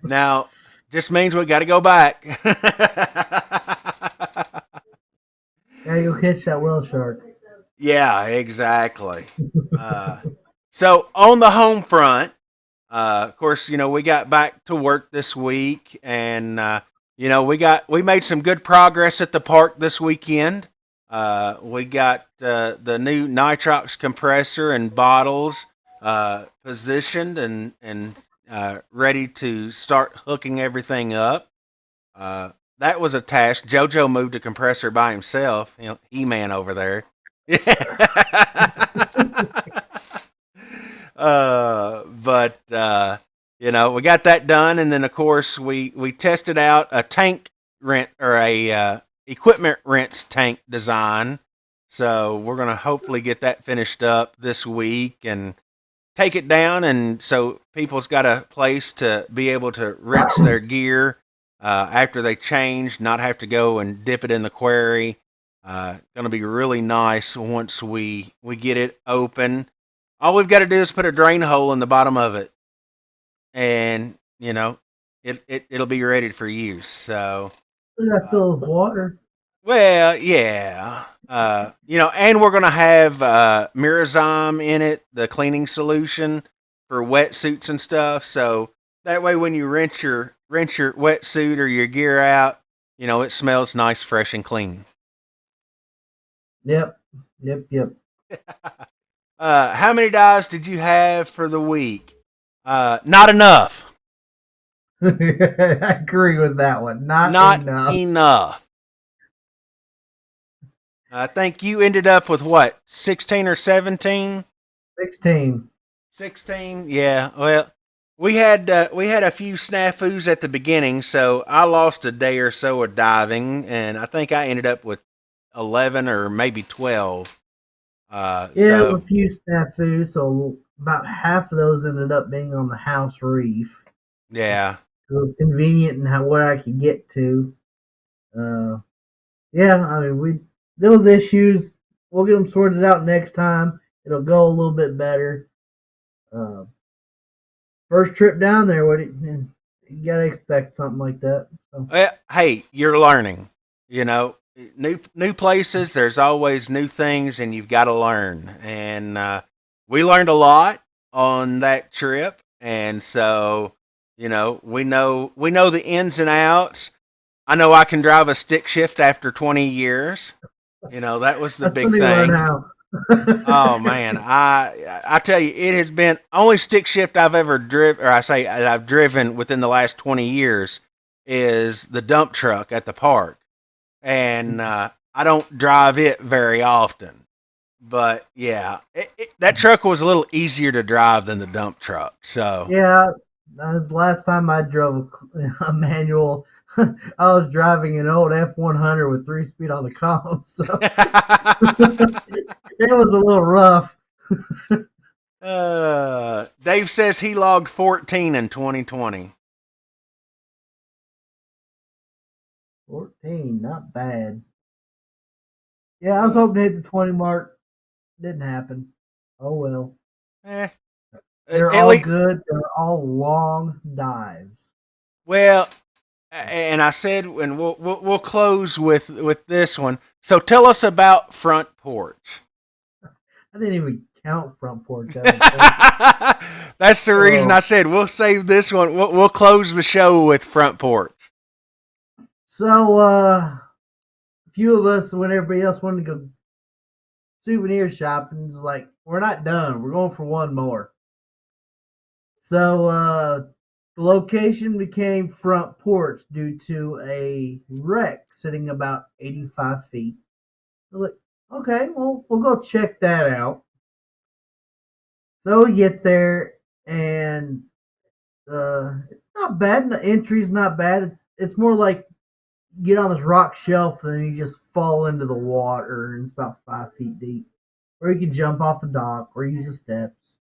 Now, just means we got to go back. Gotta go catch that whale shark. Yeah, exactly. Uh, so on the home front, of course, we got back to work this week, and we made some good progress at the park this weekend. We got the new nitrox compressor and bottles positioned and ready to start hooking everything up. That was a task. JoJo moved a compressor by himself. He-Man over there. But we got that done, and then of course we tested out a tank rent or a equipment rents tank design. So we're gonna hopefully get that finished up this week and take it down, and so people's got a place to be able to rinse their gear after they change, not have to go and dip it in the quarry. Going to be really nice once we get it open. All we've got to do is put a drain hole in the bottom of it, and it'll be ready for use. So, We got uh, filled with water. well, yeah. And we're gonna have Mirazyme in it, the cleaning solution for wetsuits and stuff. So that way, when you rinse your wetsuit or your gear out, it smells nice, fresh, and clean. Yep, yep. How many dives did you have for the week? Not enough. I agree with that one. Not Not enough. enough. I think you ended up with what, 16 or 17? 16. 16, yeah. Well, we had a few snafus at the beginning, so I lost a day or so of diving, and I think I ended up with 11 or maybe 12. Yeah, So a few snafus. So about half of those ended up being on the house reef. Just yeah, convenient and how what I could get to. Uh, yeah, I mean we those issues. We'll get them sorted out next time. It'll go a little bit better. Uh, First trip down there, you gotta expect something like that. So, well, hey, you're learning. You know, new places. There's always new things, and you've got to learn. And we learned a lot on that trip, and so we know the ins and outs. I know I can drive a stick shift after 20 years. That was the that's big when you learn thing. how. Oh man, I tell you, it has been only stick shift I've ever driven, or I say I've driven within the last 20 years is the dump truck at the park, and I don't drive it very often. But yeah, that truck was a little easier to drive than the dump truck. So Yeah, that was the last time I drove a manual. I was driving an old F100 with 3 speed on the column, so it was a little rough. Dave says he logged 14 in 2020. 14, not bad. Yeah, I was hoping to hit the 20 mark. Didn't happen. Oh well. Eh, They're at all least, good. They're all long dives. well, and I said, and we'll close with this one. So tell us about front porch. I didn't even count front porch. I don't think. That's the reason So, I said we'll save this one. We'll close the show with front porch. so, a few of us, when everybody else wanted to go souvenir shopping, is like, we're not done. We're going for one more. So, the location became front porch due to a wreck sitting about 85 feet. I was like, okay, well, we'll go check that out. So we get there, and it's not bad. The entry's not bad. It's more like you get on this rock shelf and then you just fall into the water, and it's about 5 feet deep. Or you can jump off the dock or use the steps.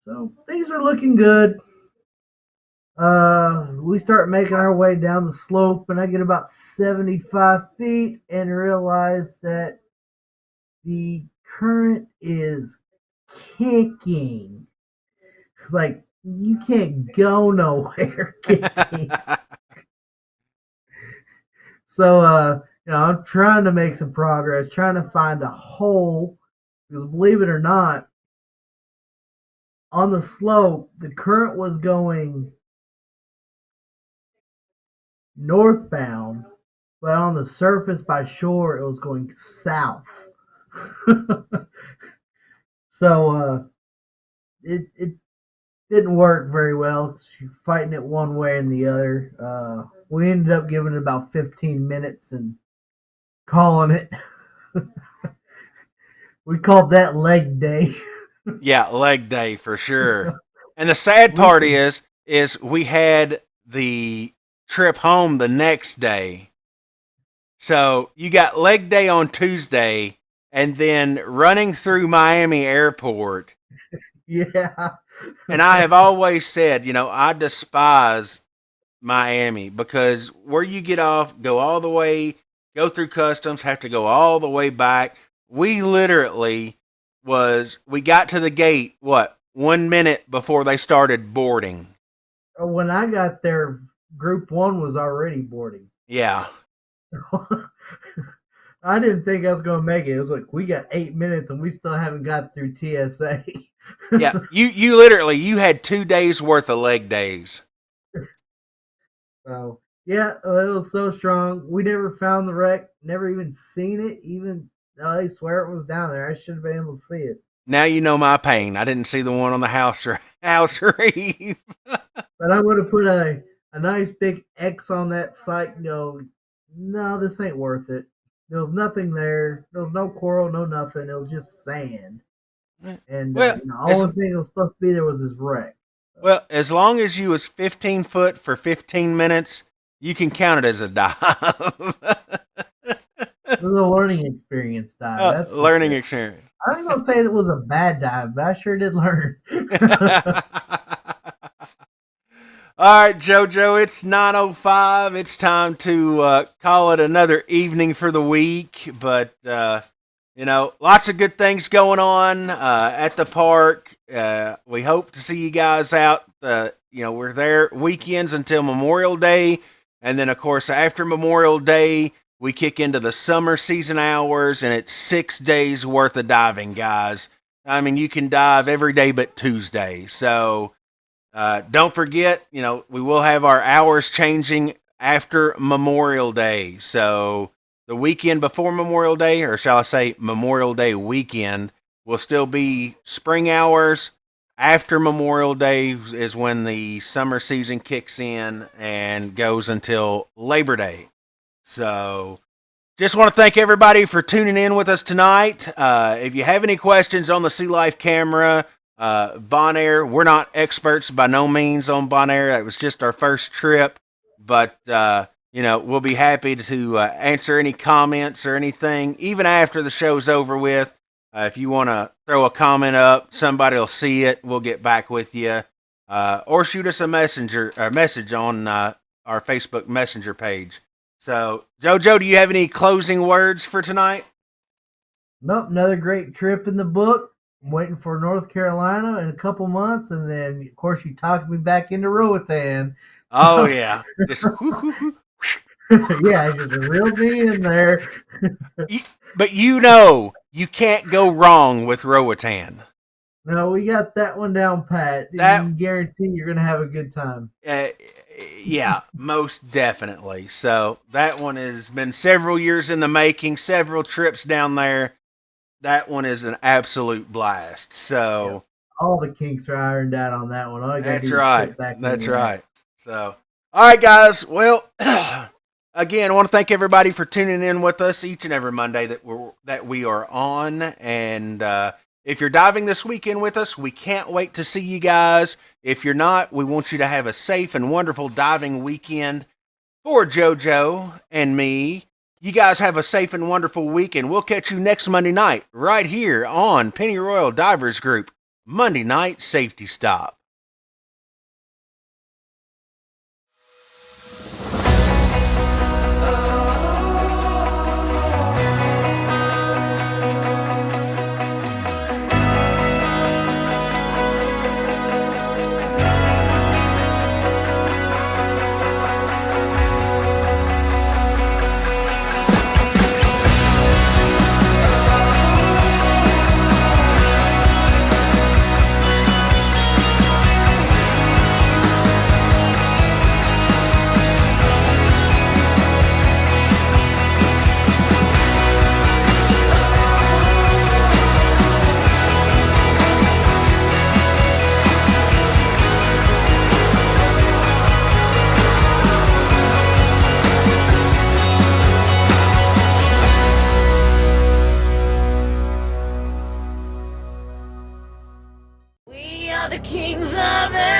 So things are looking good. We start making our way down the slope, and I get about 75 feet and realize that the current is kicking. Like, you can't go nowhere kicking. So, I'm trying to make some progress, trying to find a hole. Because believe it or not, on the slope, the current was going northbound, but on the surface by shore, it was going south. So, it didn't work very well. Fighting it one way and the other. We ended up giving it about 15 minutes and calling it. We called that leg day. Yeah, leg day for sure. And the sad we part is we had the trip home the next day. So you got leg day on Tuesday, and then running through Miami Airport. Yeah. And I have always said, I despise Miami because where you get off, go all the way, go through customs, have to go all the way back. We literally we got to the gate, 1 minute before they started boarding. When I got there, Group One was already boarding. Yeah. I didn't think I was going to make it. It was like we got 8 minutes and we still haven't got through TSA. Yeah, you literally you had 2 days worth of leg days. So yeah, it was so strong. We never found the wreck. Never even seen it. Even though they swear it was down there, I should have been able to see it. Now you know my pain. I didn't see the one on the house reef. But I would have put a nice big X on that site and go, no, this ain't worth it. There was nothing there. There was no coral, no nothing. It was just sand. And Well, all the thing that was supposed to be there was this wreck. well, as long as you was 15 foot for 15 minutes, you can count it as a dive. It was a learning experience dive. That's learning experience. I ain't gonna say it was a bad dive, but I sure did learn. All right, JoJo, it's 9:05. It's time to call it another evening for the week. But, lots of good things going on at the park. We hope to see you guys out. We're there weekends until Memorial Day. And then, of course, after Memorial Day, we kick into the summer season hours, and it's 6 days worth of diving, guys. I mean, you can dive every day but Tuesday. So don't forget, we will have our hours changing after Memorial Day. So the weekend before Memorial Day, or shall I say Memorial Day weekend, will still be spring hours. After Memorial Day is when the summer season kicks in and goes until Labor Day. So just want to thank everybody for tuning in with us tonight. If you have any questions on the Sea Life camera, Bonaire, we're not experts by no means on Bonaire. That was just our first trip. But, we'll be happy to answer any comments or anything, even after the show's over with. If you want to throw a comment up, somebody will see it. We'll get back with you. Or shoot us a message on our Facebook Messenger page. So, JoJo, do you have any closing words for tonight? Nope, another great trip in the book. I'm waiting for North Carolina in a couple months, and then, of course, you talked me back into Roatan. Oh, yeah. Just yeah, just reeled me in there. But you can't go wrong with Roatan. No, we got that one down pat. You can guarantee you're going to have a good time. Yeah, most definitely. So that one has been several years in the making, several trips down there. That one is an absolute blast. So all the kinks are ironed out on that one. That's right. That's right. So, all right, guys. Well, again, I want to thank everybody for tuning in with us each and every Monday that we are on. And if you're diving this weekend with us, we can't wait to see you guys. If you're not, we want you to have a safe and wonderful diving weekend. For JoJo and me, you guys have a safe and wonderful week, and we'll catch you next Monday night right here on Penny Royal Divers Group, Monday Night Safety Stop. We are the kings of it.